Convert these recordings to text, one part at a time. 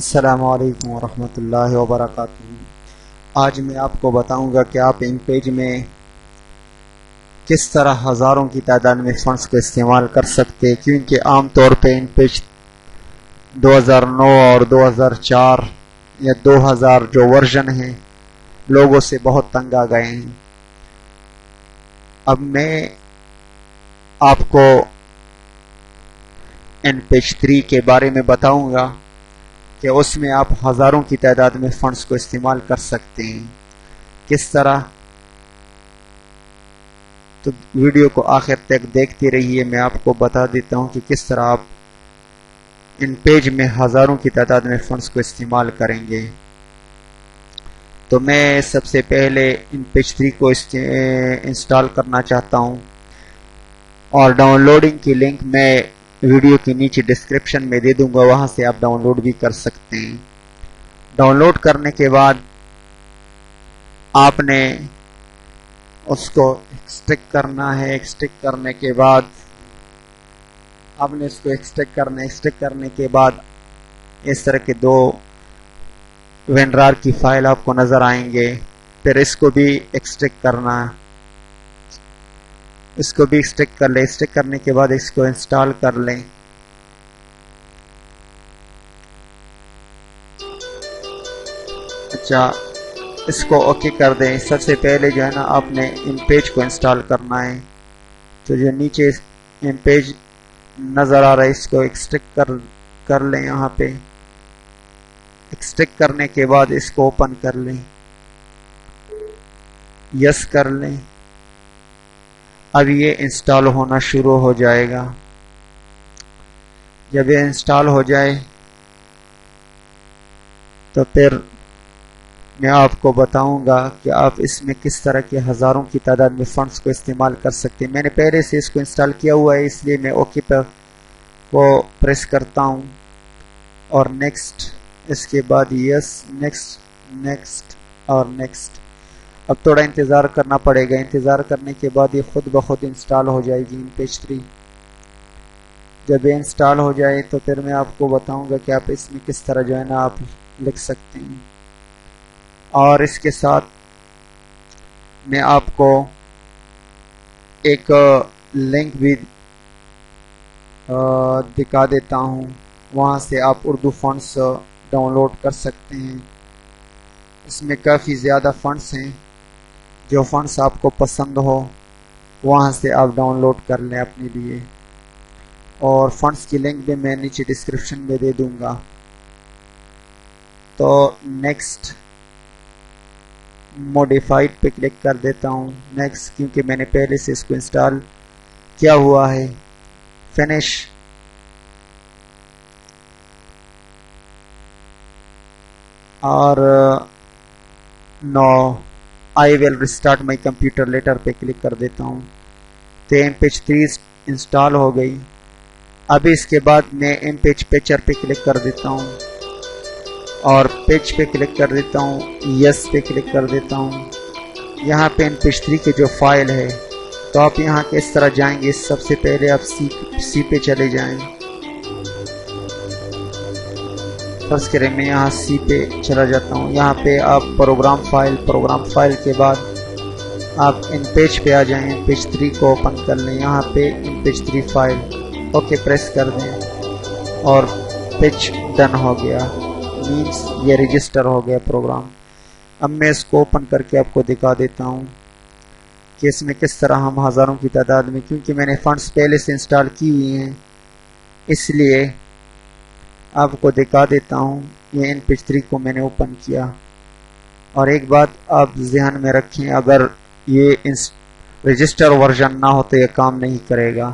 السلام علیکم ورحمۃ اللہ وبرکاتہ۔ آج میں آپ کو بتاؤں گا کہ آپ ان پیج میں کس طرح ہزاروں کی تعداد میں فنڈز کو استعمال کر سکتے، کیونکہ عام طور پہ ان پیج 2009 اور 2004 یا 2000 جو ورژن ہیں لوگوں سے بہت تنگ آ گئے ہیں۔ اب میں آپ کو ان پیج 3 کے بارے میں بتاؤں گا کہ اس میں آپ ہزاروں کی تعداد میں فنڈز کو استعمال کر سکتے ہیں۔ کس طرح؟ تو ویڈیو کو آخر تک دیکھتے رہیے، میں آپ کو بتا دیتا ہوں کہ کس طرح آپ ان پیج میں ہزاروں کی تعداد میں فنڈز کو استعمال کریں گے۔ تو میں سب سے پہلے ان پیج 3 کو انسٹال کرنا چاہتا ہوں، اور ڈاؤن لوڈنگ کی لنک میں ویڈیو کے نیچے ڈسکرپشن میں دے دوں گا، وہاں سے آپ ڈاؤن لوڈ بھی کر سکتے ہیں۔ ڈاؤن لوڈ کرنے کے بعد آپ نے اس کو ایکسٹریکٹ کرنا ہے۔ ایکسٹریکٹ کرنے کے بعد آپ نے اس کو ایکسٹریکٹ کرنے کے بعد اس طرح کے دو وینرار کی فائل آپ کو نظر آئیں گے، پھر اس کو بھی ایکسٹریکٹ کرنا ہے، اس کو بھی ایکسٹریکٹ کر لیں۔ ایکسٹریکٹ کرنے کے بعد اس کو انسٹال کر لیں۔ اچھا، اس کو اوکے کر دیں۔ سب سے پہلے جو ہے نا آپ نے ان پیج کو انسٹال کرنا ہے، تو جو نیچے ان پیج نظر آ رہا ہے اس کو ایکسٹریکٹ کر لیں۔ یہاں پہ ایکسٹریکٹ کرنے کے بعد اس کو اوپن کر لیں، یس کر لیں۔ اب یہ انسٹال ہونا شروع ہو جائے گا۔ جب یہ انسٹال ہو جائے تو پھر میں آپ کو بتاؤں گا کہ آپ اس میں کس طرح کے ہزاروں کی تعداد میں فنڈز کو استعمال کر سکتے ہیں۔ میں نے پہلے سے اس کو انسٹال کیا ہوا ہے، اس لیے میں اوکے پر وہ پریس کرتا ہوں اور نیکسٹ، اس کے بعد یس، نیکسٹ اور نیکسٹ۔ اب تھوڑا انتظار کرنا پڑے گا۔ انتظار کرنے کے بعد یہ خود بخود انسٹال ہو جائے گی ان پیج 3۔ جب یہ انسٹال ہو جائے تو پھر میں آپ کو بتاؤں گا کہ آپ اس میں کس طرح جو ہے نا آپ لکھ سکتے ہیں، اور اس کے ساتھ میں آپ کو ایک لنک بھی دکھا دیتا ہوں، وہاں سے آپ اردو فنڈز ڈاؤن لوڈ کر سکتے ہیں۔ اس میں کافی زیادہ فنڈز ہیں، جو فنڈز آپ کو پسند ہو وہاں سے آپ ڈاؤن لوڈ کر لیں اپنے لیے، اور فنڈز کی لنک بھی میں نیچے ڈسکرپشن میں دے دوں گا۔ تو نیکسٹ موڈیفائڈ پہ کلک کر دیتا ہوں، نیکسٹ، کیونکہ میں نے پہلے سے اس کو انسٹال کیا ہوا ہے۔ فنش، اور نو آئی ول ریسٹارٹ مائی کمپیوٹر لیٹر پہ کلک کر دیتا ہوں۔ تو ایم پیج 3 انسٹال ہو گئی۔ اب اس کے بعد میں ایم پیج پیچر پہ کلک کر دیتا ہوں اور پیج پہ کلک کر دیتا ہوں، یس پہ کلک کر دیتا ہوں۔ یہاں پہ ان پیج 3 کی جو فائل ہے، تو آپ یہاں کس طرح جائیں گے؟ سب سے پہلے آپ سی پہ چلے جائیں۔ فرض کریں میں یہاں سی پہ چلا جاتا ہوں، یہاں پہ آپ پروگرام فائل کے بعد آپ ان پیج پہ آ جائیں، ان پیج 3 کو اوپن کر لیں، یہاں پہ ان پیج 3 فائل اوکے پریس کر دیں، اور پیج ڈن ہو گیا، مینس یہ رجسٹر ہو گیا پروگرام۔ اب میں اس کو اوپن کر کے آپ کو دکھا دیتا ہوں کہ اس میں کس طرح ہم ہزاروں کی تعداد میں، کیونکہ میں نے فنڈز پہلے سے انسٹال کی ہوئی ہیں اس لیے آپ کو دکھا دیتا ہوں۔ یہ ان پیج 3 کو میں نے اوپن کیا، اور ایک بات آپ ذہن میں رکھیں، اگر یہ رجسٹر ورژن نہ ہو تو یہ کام نہیں کرے گا۔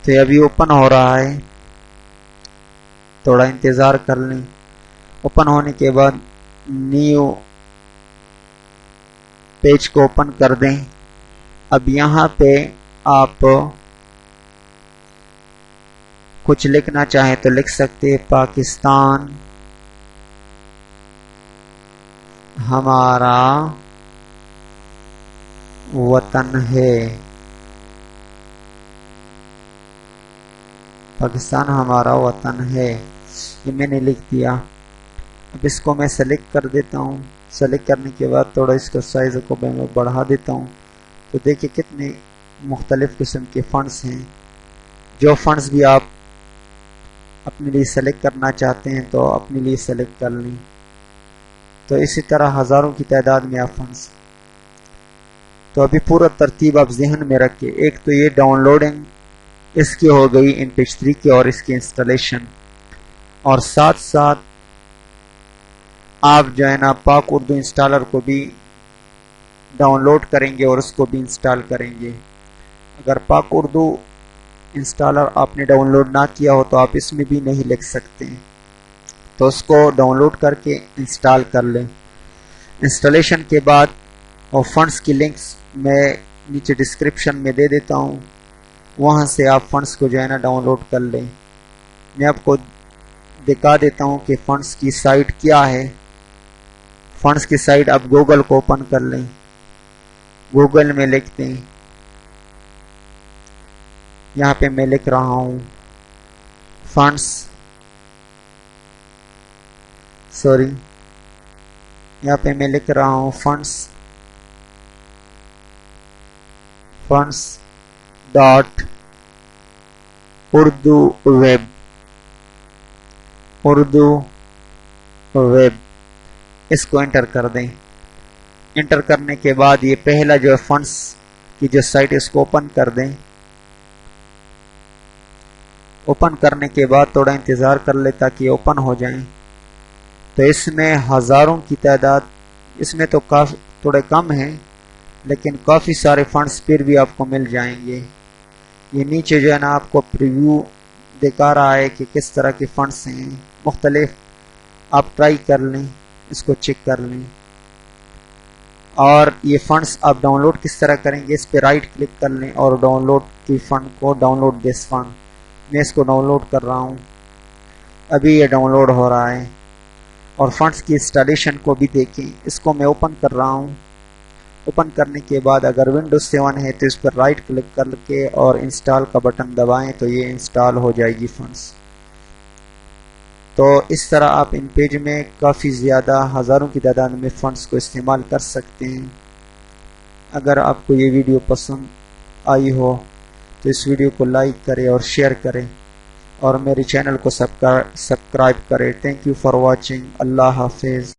تو یہ ابھی اوپن ہو رہا ہے، تھوڑا انتظار کر لیں۔ اوپن ہونے کے بعد نیو پیج کو اوپن کر دیں۔ اب یہاں پہ آپ کچھ لکھنا چاہیں تو لکھ سکتے ہیں، پاکستان ہمارا وطن ہے، پاکستان ہمارا وطن ہے۔ یہ میں نے لکھ دیا. اب اس کو میں سلیکٹ کر دیتا ہوں. سلیکٹ کرنے کے بعد تھوڑا اس کا سائز کو میں بڑھا دیتا ہوں. تو دیکھیں کتنے مختلف قسم کے فنڈز ہیں. جو فنڈز بھی آپ اپنے لیے سلیکٹ کرنا چاہتے ہیں تو اپنے لیے سلیکٹ کر لیں. تو اسی طرح ہزاروں کی تعداد میں آپ فنڈز. تو ابھی پورا ترتیب آپ ذہن میں رکھیں. ایک تو یہ ڈاؤن لوڈنگ اس کی ہو گئی MP3 کی اور اس کی انسٹالیشن، اور ساتھ ساتھ آپ جو ہے نا پاک اردو انسٹالر کو بھی ڈاؤن لوڈ کریں گے اور اس کو بھی انسٹال کریں گے. اگر پاک اردو انسٹالر آپ نے ڈاؤن لوڈ نہ کیا ہو تو آپ اس میں بھی نہیں لکھ سکتے، تو اس کو ڈاؤن لوڈ کر کے انسٹال کر لیں. انسٹالیشن کے بعد اور فنڈز کی لنکس میں نیچے ڈسکرپشن میں دے دیتا ہوں، وہاں سے آپ فنڈز کو جو ہے نا ڈاؤن لوڈ کر لیں. میں آپ کو دکھا دیتا ہوں کہ فنڈز کی سائٹ کیا ہے. فنڈز کی سائٹ آپ گوگل کو اوپن کر لیں. گوگل میں لکھتے ہیں، یہاں پہ میں لکھ رہا ہوں فنڈز، یہاں پہ میں لکھ رہا ہوں فنڈز ڈاٹ اردو ویب. اس کو انٹر کر دیں. انٹر کرنے کے بعد یہ پہلا جو ہے فنڈز کی جو سائٹ اس کو اوپن کر دیں. اوپن کرنے کے بعد تھوڑا انتظار کر لیں تاکہ اوپن ہو جائیں. تو اس میں ہزاروں کی تعداد، اس میں تو کافی تھوڑے کم ہیں لیکن کافی سارے فنڈز پھر بھی آپ کو مل جائیں گے. یہ نیچے جو ہے نا آپ کو پریویو دکھا رہا ہے کہ کس طرح کے فنڈز ہیں مختلف. آپ ٹرائی کر لیں، اس کو چیک کر لیں. اور یہ فنڈز آپ ڈاؤن لوڈ کس طرح کریں گے، اس پہ رائٹ کلک کر لیں اور ڈاؤن لوڈ کی فنڈ کو ڈاؤن لوڈ دس فنڈ. میں اس کو ڈاؤن لوڈ کر رہا ہوں، ابھی یہ ڈاؤن لوڈ ہو رہا ہے. اور فنڈز کی انسٹالیشن کو بھی دیکھیں، اس کو میں اوپن کر رہا ہوں. اوپن کرنے کے بعد اگر ونڈوز 7 ہے تو اس پر رائٹ کلک کر کے اور انسٹال کا بٹن دبائیں تو یہ انسٹال ہو جائے گی فنڈز. تو اس طرح آپ ان پیج میں کافی زیادہ ہزاروں کی تعداد میں فنڈز کو استعمال کر سکتے ہیں. اگر آپ کو یہ ویڈیو پسند آئی ہو تو اس ویڈیو کو لائک کریں اور شیئر کریں اور میرے چینل کو سبسکرائب کریں. Thank you for watching. اللہ حافظ.